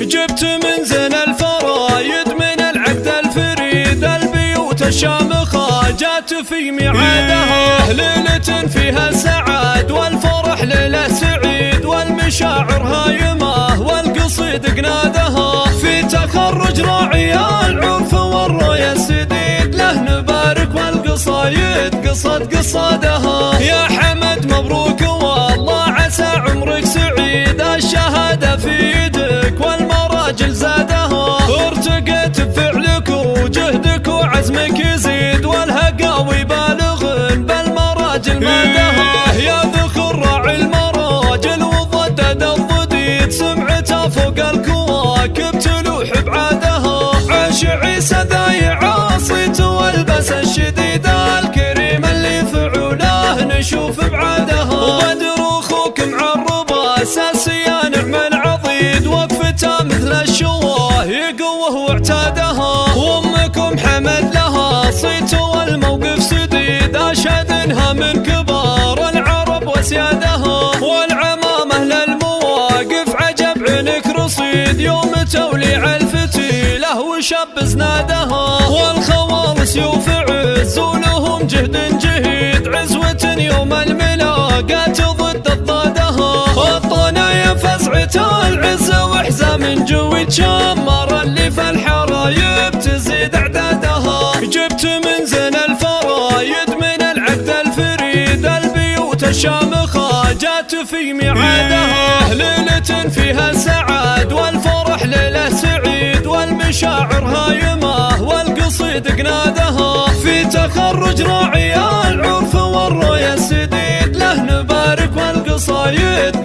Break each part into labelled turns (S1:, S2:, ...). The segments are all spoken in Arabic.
S1: جبت من زين الفرايد من العقد الفريد البيوت الشامخة جات في ميعادها، ليلة فيها سعاد والفرح ليلة سعيد والمشاعر هايمة والقصيد قنادها، في تخرج راعي العرف والرؤيا السديد له نبارك والقصايد قصادها. يا حمد مبروك والله عسى عمرك سعيد، الشهادة في يدك والمراجل زادها، ارتقيت بفعلك وجهدك وعزمك يزيد والهقاوي بالغن بالمراجل مادها. يا ذخر راعي المراجل وضدد الضديد سمعته فوق الكواكب تلوح بعادها، عاش عيسى ذايع عاصيت والبس الشديد الكريم اللي فعوله نشوف بعادها، وبدر اخوك معرب اساسي يا نعم العضيد وقفته مثل الشواه يقوه واعتادها، وامكم حمد لها صيت والموقف سديد اشهد انها من كبار العرب وسيادها، والعمامه للمواقف عجب عينك رصيد يوم توليع الفتيله وشب زنادها، والخوال سيوف عز ولهم جهد جهيد عزوة يوم الملاقات ضد الضادها، الطنايا فزعة العزة وحزام جويد شمر اللي في الحرايب تزيد اعدادها، جبت من زين الفرايد من العقد الفريد البيوت الشامخة جات في ميعادها، ليلة فيها سعاد والفرح ليلة سعيد والمشاعر هايمة والقصيد قنادها، في تخرج راعي العرف والرؤيا السديد له نبارك والقصايد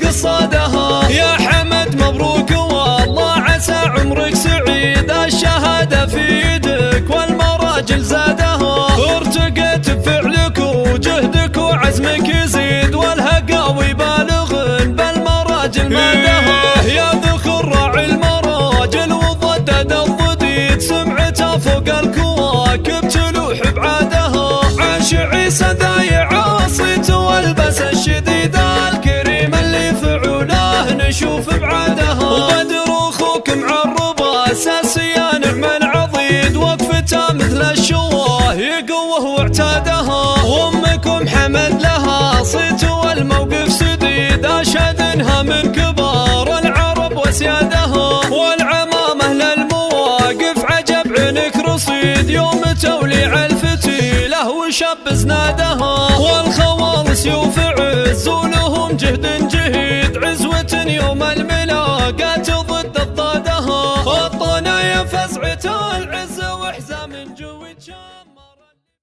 S1: قصادها. يا حمد مبروك والله عسى عمرك سعيد، الشهادة في يدك والمراجل زادها، ارتقيت بفعلك وجهدك وعزمك يزيد والهقاوي بالغن بالمراجل مادها. يا ذخر راعي المراجل وضدد الضديد سمعته فوق الكواكب تلوح بعادها، عاش عيسى ذايع عاصيت والبس الشديد الكريم اللي فعوله نشوف بعادها، وبدر اخوك معرب اساسي يا نعم العضيد وقفته مثل الشواه يقوه واعتادها، وامكم حمد لها صيت والموقف سديد اشهد انها من كبار العرب وسيادها، والعمامه للمواقف عجب عينك رصيد يوم توليع الفتيله وشب زنادها، والخوال سيوف عز ولهم جهد جهيد عزوة يوم الملاقات ضد الضادها، الطنايا فزعة العز وحزام جويد شام.